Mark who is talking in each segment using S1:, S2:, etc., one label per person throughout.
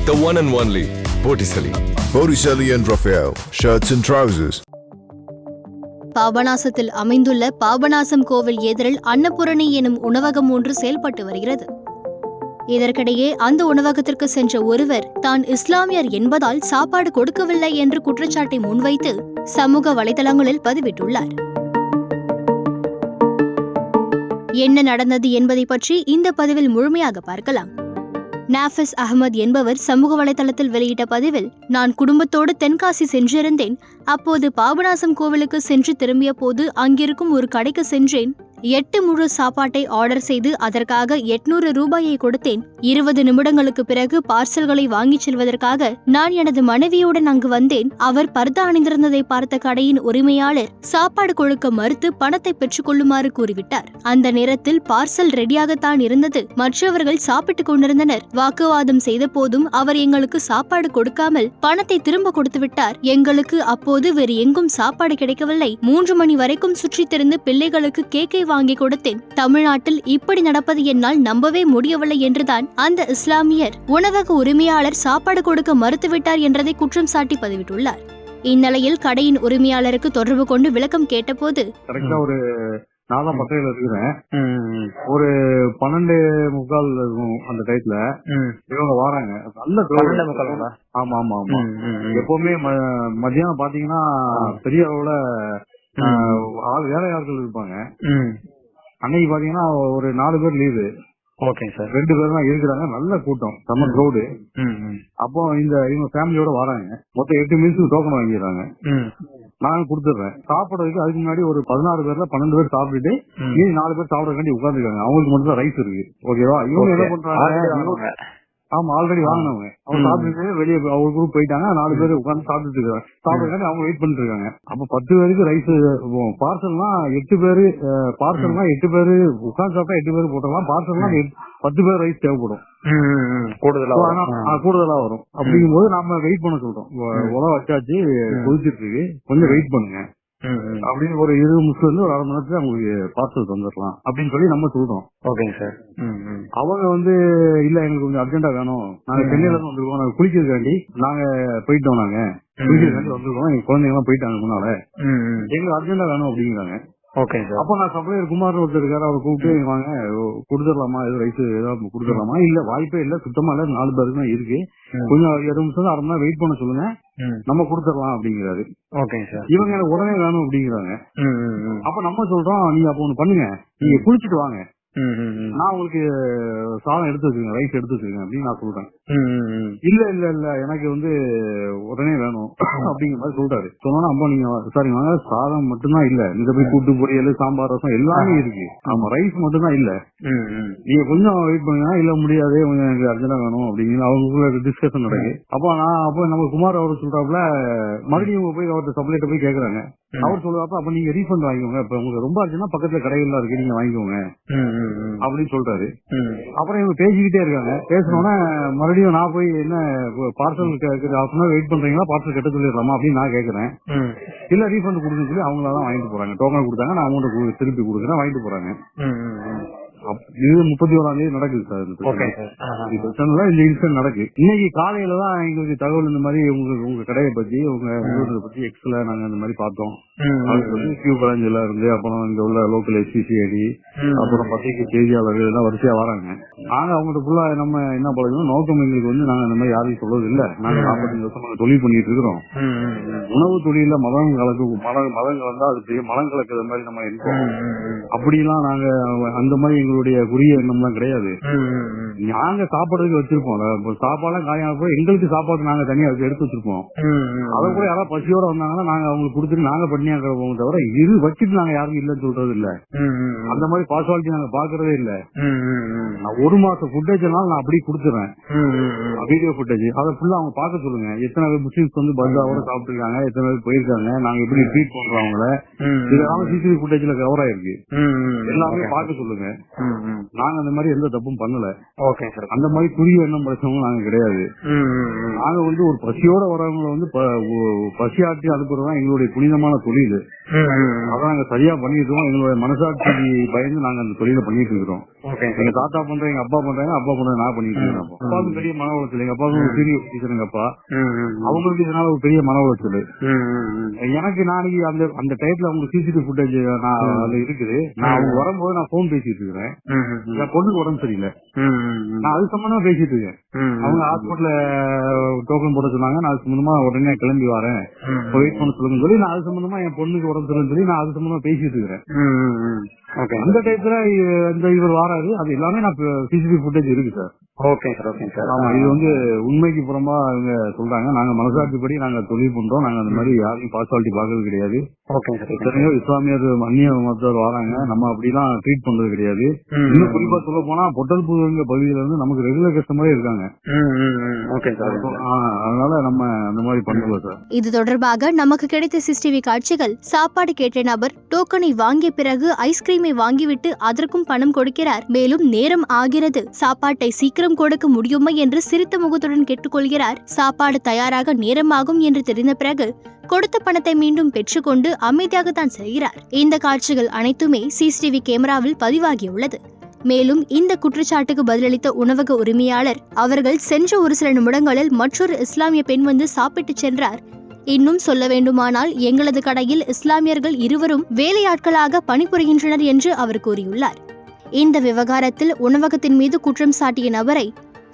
S1: The one and only Botticelli.
S2: Botticelli and Raphael, shirts and trousers.
S3: பாபநாசத்தில் அமைந்துள்ள பாபநாசம் கோவில் எதிரில் அன்னபூரணி எனும் உணவகம் ஒன்று செயல்பட்டு வருகிறது. இதற்கிடையே அந்த உணவகத்திற்கு சென்ற ஒருவர் தான் இஸ்லாமியர் என்பதால் சாப்பாடு கொடுக்கவில்லை என்று குற்றச்சாட்டை முன்வைத்து சமூக வலைதளங்களில் பதிவிட்டுள்ளார். என்ன நடந்தது என்பதை பற்றி இந்த பதிவில் முழுமையாக பார்க்கலாம். நாஃபிஸ் அகமது என்பவர் சமூக வலைதளத்தில் வெளியிட்ட பதிவில், நான் குடும்பத்தோடு தென்காசி சென்றிருந்தேன். அப்போது பாபநாசம் கோவிலுக்கு சென்று திரும்பிய போது அங்கிருக்கும் ஒரு கடைக்கு சென்றேன். 8 முழு சாப்பாட்டை ஆர்டர் செய்து அதற்காக 800 ரூபாயை கொடுத்தேன். 20 நிமிடங்களுக்கு பிறகு பார்சல்களை வாங்கிச் செல்வதற்காக நான் எனது மனைவியுடன் அங்கு வந்தேன். அவர் பர்தா அணிந்திருந்ததை பார்த்த கடையின் உரிமையாளர் சாப்பாடு கொடுக்க மறுத்து பணத்தை பெற்றுக் கொள்ளுமாறு கூறிவிட்டார். அந்த நேரத்தில் பார்சல் ரெடியாகத்தான் இருந்தது. மற்றவர்கள் சாப்பிட்டுக் கொண்டிருந்தனர். வாக்குவாதம் செய்த போதும் அவர் எங்களுக்கு சாப்பாடு கொடுக்காமல் பணத்தை திரும்ப கொடுத்து விட்டார். எங்களுக்கு அப்போது வேறு எங்கும் சாப்பாடு கிடைக்கவில்லை. 3 மணி வரைக்கும் சுற்றித் திரிந்து பிள்ளைகளுக்கு கேக்கை வாங்கி கொடுத்தேன். தமிழ்நாட்டில் இப்படி நடப்பது என்னால் நம்பவே முடியவில்லை என்றுதான் அந்த இஸ்லாமியர் உணவக உரிமையாளர் சாப்பாடு கொடுக்க மறுத்துவிட்டார் என்றதை குற்றம் சாட்டி பதிவிட்டுள்ளார். இந்நிலையில் கடையின் உரிமையாளருக்கு தொடர்பு கொண்டு விளக்கம் கேட்டபோது,
S4: ஒரு நாலாம் பட்டையில இருக்கிறேன், ஒரு 12:45 இருக்கும் அந்த டைத்துல இவங்க வராங்க. நல்ல ஆமா ஆமா ஆமா. எப்பவுமே மத்தியானம் பாத்தீங்கன்னா பெரிய அளவுல வேலையாட்கள் இருப்பாங்க. அன்னைக்கு பாத்தீங்கன்னா ஒரு 4 பேர் லீவு. Okay sir. 2 பேர் தான் இருக்கிறாங்க. நல்ல கூட்டம், செம்ம க்ரௌடு. அப்போ இவங்க ஃபேமிலியோட வராங்க. மொத்தம் 8 மீல்ஸுக்கு டோக்கன் வாங்கிடுறாங்க. நான் கொடுத்துடுறேன். சாப்பிடறதுக்கு அதுக்கு முன்னாடி ஒரு 16 பேர்ல 12 பேர் சாப்பிட்டுட்டு மீதி 4 பேர் சாப்பிடறதுக்காண்டி உட்காந்துருக்காங்க. அவங்களுக்கு மட்டும் தான் ரைஸ் இருக்கு. ஓகேவா? இவங்க என்ன பண்றாங்க? ஆமா, ஆல்ரெடி வாங்கினவங்க. அவங்க சாப்பிட்டு வெளியே அவங்க குரூப் போயிட்டாங்க. 4 பேர் உட்காந்து சாப்பிட்டு இருக்காங்க. சாப்பிடுறதுக்காண்டி அவங்க வெயிட் பண்ணிட்டு இருக்காங்க. அப்ப 10 பேருக்கு ரைஸ் பார்சல்னா 8 பேரு, பார்சல்னா 8 பேரு உட்காந்து சாப்பிட்டா 8 பேரு போட்டலாம். பார்சல்னா 10 பேர் ரைஸ் தேவைப்படும். கூடுதலா வரும். அப்படிங்கும் போது நம்ம வெயிட் பண்ண சொல்றோம். உலக வச்சாச்சு, கொதிச்சிட்டு இருக்கு, கொஞ்சம் வெயிட் பண்ணுங்க அப்படின்னு ஒரு 20 நிமிஷத்துல இருந்து ஒரு அரை மணி நேரத்துல உங்களுக்கு பார்சல் தந்துடலாம் அப்படின்னு சொல்லி நம்ம சொல்றோம். ஓகேங்க சார். அவங்க இல்ல எங்களுக்கு கொஞ்சம் அர்ஜென்டா வேணும், நாங்க சென்னையில இருந்து வந்திருக்கோம், நாங்க குளிக்கிறதுக்காண்டி நாங்க போயிட்டோம், நாங்க குளிக்கிறதுக்காண்டி வந்திருக்கோம், எங்க குழந்தைங்க எல்லாம் போயிட்டாங்க முன்னால, எங்களுக்கு அர்ஜென்டா வேணும் அப்படிங்கிறாங்க. Okay sir. அப்ப நான் சப்ளையர் குமார் ஒருத்தர் இருக்காரு, அவரை கூப்பிட்டு வாங்க கொடுத்துடலாமா, எது ரைஸ் ஏதாவது கொடுத்துடலாமா? இல்ல, வாய்ப்பே இல்ல, சுத்தமா இல்ல, 4 பேருக்கு தான் இருக்கு, கொஞ்சம் 20 நிமிஷம் அரை மணி நேரம் வெயிட் பண்ண சொல்லுங்க, நம்ம கொடுத்துடலாம் அப்படிங்கிறாரு. Okay sir. இவங்க எனக்கு உடனே வேணும் அப்படிங்கிறாங்க. அப்ப நம்ம சொல்றோம், நீங்க அப்ப ஒண்ணு பண்ணுங்க, நீங்க குளிச்சுட்டு வாங்க, நான் உங்களுக்கு சாதம் எடுத்து வச்சுருங்க, ரைஸ் எடுத்து வச்சுருங்க அப்படின்னு நான் சொல்றேன். இல்ல இல்ல இல்ல எனக்கு உடனே வேணும் அப்படிங்கிற மாதிரி சொல்றாரு. சொன்னா அம்மா நீங்க சாரி வாங்க, சாதம் மட்டும்தான் இல்ல, நீங்க போய் கூட்டு பொரியல் சாம்பார் ரசம் எல்லாமே இருக்கு, ஆமா ரைஸ் மட்டும் தான் இல்ல, நீங்க கொஞ்சம் வெயிட் பண்ணுங்க, இல்ல முடியாது கொஞ்சம் எனக்கு அர்ஜென்டா வேணும் அப்படிங்கிற அவங்களுக்குள்ள டிஸ்கஷன் நடக்கு. அப்ப நம்ம குமார் அவர் சொல்றாப்புல, மறுபடியும் போய் அவர்கிட்ட சப்ளைட்ட போய் கேக்குறாங்க. அவர் சொல்லுவாப்ப, அப்ப நீங்க ரீஃபண்ட் வாங்கிக்கோங்க, இப்ப உங்களுக்கு ரொம்ப அர்ஜென்ட்னா பக்கத்துல கடைகள்லாம் இருக்கு, நீங்க வாங்கிக்கோங்க அப்படின்னு சொல்றாரு. அப்புறம் இவங்க பேசிக்கிட்டே இருக்காங்க. பேசணும்னா மறுபடியும் நான் போய் என்ன பார்சல் வெயிட் பண்றீங்களா, பார்சல் கட்ட சொல்லிடலாமா அப்படின்னு நான் கேக்குறேன். இல்ல ரீஃபண்ட் கொடுன்னு சொல்லி அவங்களாதான் வாங்கிட்டு போறாங்க. டோக்கன் கொடுத்தாங்க, நான் அமௌண்ட் திருப்பி கொடுக்குறேன், வாங்கிட்டு போறாங்க. இது 31ஆம் தேதி நடக்குது சார். இந்த இன்சிடென்ட் நடக்கு. இன்னைக்கு காலையில தான் எங்களுக்கு தகவல் இந்த மாதிரி உங்க கடையை பத்தி, உங்க நிறுவனத்தை பத்தி எக்ஸ்ல நாங்க இந்த மாதிரி பார்த்தோம். கியூ பிராஞ்சில இருந்து, அப்புறம் இங்க உள்ள லோக்கல் எஸ்பிசிஐடி, அப்புறம் பத்திரிகை செய்தியாளர்கள் எல்லாம் வரிசையா வராங்க. நாங்க அவங்கள்ட்ட ஃபுல்லா நம்ம என்ன பழகணும், நோக்கம் எங்களுக்கு நாங்க இந்த மாதிரி யாரையும் சொல்றது இல்ல. நாங்க 45 வருஷமா தொழில் பண்ணிட்டு இருக்கிறோம். உணவு தொழில மதம் கலந்தா அது பெரிய மலம் கலக்குற மாதிரி நம்ம இருக்கோம். அப்படிலாம் நாங்க அந்த மாதிரி எங்களுடைய குறிய எண்ணம்லாம் கிடையாது. நாங்க சாப்பாடுக்கு வச்சிருப்போம். சாப்பாடுலாம் காயாக போய் எங்களுக்கு சாப்பாடு நாங்க தனியா எடுத்து வச்சிருப்போம். அதை கூட யாராவது பசியோட வந்தாங்கன்னா நாங்க அவங்களுக்கு கொடுத்துட்டு நாங்க பண்ணியா போவோம் தவிர இது வச்சுட்டு நாங்க யாரும் இல்லன்னு சொல்றது இல்ல. அந்த மாதிரி பாசுவாலிட்டி நாங்க பாக்குறதே இல்ல. நான் 1 மாசம் ஃபுட்டேஜ்னால நான் அப்படி கொடுத்துறேன், வீடியோ ஃபுட்டேஜ். அதை ஃபுல்லா அவங்க பாக்க சொல்லுங்க. எத்தனை பேர் முஸ்லிம்ஸ் பர்தாவோட சாப்பிட்டு இருக்காங்க, எத்தனை பேர் போயிருக்காங்க, நாங்க எப்படி ட்ரீட் பண்றோம் அவங்கள, இதெல்லாம் சிசிடிவி ஃபுட்டேஜ்ல கவர் ஆயிருக்கு. எல்லாமே பாக்க சொல்லுங்க. நாங்க அந்த மாதிரி எந்த தப்பும் பண்ணல. அந்த மாதிரி புரிய எண்ணம் படைச்சவங்க நாங்க கிடையாது. நாங்க ஒரு பசியோட வரவங்களை பசியாற்றி அனுப்புறதுதான் எங்களுடைய புனிதமான தொழில். தொழில். அதான் நாங்க சரியா பண்ணிட்டு இருக்கோம். எங்களோட மனசாட்சிக்கு பயந்து நாங்க அந்த தொழில பண்ணிட்டு இருக்கிறோம். எங்க தாத்தா பண்றேன், எங்க அப்பா பண்றாங்க, அப்பா பண்றேன், நான் பண்ணிட்டு இருக்கேன். அப்பாவுக்கு பெரிய மன உளைச்சல். எங்க அப்பாவுக்கு சீனியர் டீச்சர் எங்க அப்பா, அவங்களுக்கு இதனால ஒரு பெரிய மன உளைச்சல். எனக்கு நாளைக்கு அந்த டைப்ல அவங்க சிசிடிவி ஃபுட்டேஜ் அதுல இருக்குது. நான் அவங்க வரும்போது நான் போன் பேசிட்டு இருக்கிறேன். என் பொண்ணுக்கு உடம்பு சரியில்லை, நான் அது சம்பந்தமா பேசிட்டு இருக்கேன். அவங்க ஹாஸ்பிட்டல்ல டோக்கன் போட சொன்னாங்க. நான் அது சம்பந்தமா உடனே கிளம்பி வரேன், வெயிட் பண்ண சொல்லுங்க சொல்லி நான் அது சம்பந்தமா என் பொண்ணுக்கு உடம்பு சரியில்லைன்னு சொல்லி நான் அது சம்பந்தமா பேசிட்டு இருக்கிறேன். அந்த டைப்ல இவர் வாராரு. அது எல்லாமே நான் சிசிடிவி ஃபுட்டேஜ் இருக்கு sir.
S5: Okay sir, okay sir.
S4: ஆமா, இது வந்து உண்மைக்கு புறமா அவங்க சொல்றாங்க. நாங்க மனசாட்சிப்படி நாங்க தொழில் பண்றோம். நாங்க அந்த மாதிரி யாரையும் பார்சாலிட்டி பாக்குறது கிடையாது.
S5: Okay sir.
S4: எத்தனையோ இஸ்லாமியர் அந்நிய மதத்தவர் வராங்க, நம்ம அப்படிலாம் ட்ரீட் பண்றது கிடையாது. இன்னும் குறிப்பா சொல்ல போனா பொட்டல்புதுங்கிற பகுதியில இருந்து நமக்கு ரெகுலர் கஸ்டமரே இருக்காங்க.
S5: Okay sir.
S4: அதனால நம்ம அந்த மாதிரி பண்ணல சார்.
S3: இது தொடர்பாக நமக்கு கிடைத்த சிசிடிவி காட்சிகள், சாப்பாடு கேட்ட நபர் டோக்கனை வாங்கிய பிறகு ஐஸ்கிரீமை வாங்கிவிட்டு அதற்கும் பணம் கொடுக்கிறார். மேலும் நேரம் ஆகிறது, சாப்பாட்டை சீக்கிரம் கொடுக்க முடியுமா என்று சிரித்த முகத்துடன் கேட்டுக்கொள்கிறார். சாப்பாடு தயாராக நேரமாகும் என்று தெரிந்த பிறகு கொடுத்த பணத்தை மீண்டும் பெற்றுக்கொண்டு அமைதியாகத்தான் செல்கிறார். இந்த காட்சிகள் அனைத்துமே சிசிடிவி கேமராவில் பதிவாகியுள்ளது. மேலும் இந்த குற்றச்சாட்டுக்கு பதிலளித்த உணவக உரிமையாளர், அவர்கள் சென்ற ஒரு சில நிமிடங்களில் மற்றொரு இஸ்லாமிய பெண் வந்து சாப்பிட்டு சென்றார். இன்னும் சொல்ல வேண்டுமானால் எங்களது கடையில் இஸ்லாமியர்கள் இருவரும் வேலையாட்களாக பணிபுரிகின்றனர் என்று அவர் கூறியுள்ளார். இந்த விவகாரத்தில் உணவகத்தின் மீது குற்றம் சாட்டிய நபரை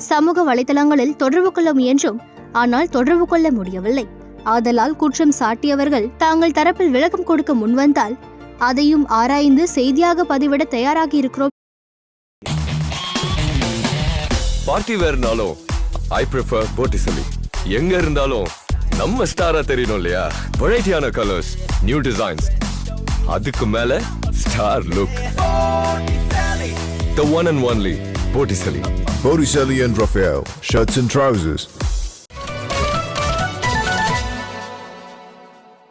S3: சமூக வலைதளங்களில் தொடர்பு கொள்ள முயன்றும் ஆனால் தொடர்பு கொள்ள முடியவில்லை. ஆதலால் குற்றம் சாட்டியவர்கள் தாங்கள் தரப்பில் விளக்கம் கொடுக்க முன்வந்தால் அதையும் ஆராய்ந்து செய்தியாக பதிவிட தயாராகி இருக்கிறோம்.
S1: பார்ட்டி வேர்னாலும் ஐ ப்ரிஃபர் போட்டிசலி. எங்க இருந்தாலும் நம்ம ஸ்டாரா தெரியணும் இல்லையா? வெரைட்டியான கலர்ஸ், நியூ டிசைன்ஸ், அதுக்கு மேல star look. The one and only Botticelli.
S2: Botticelli and Raphael, shirts and trousers.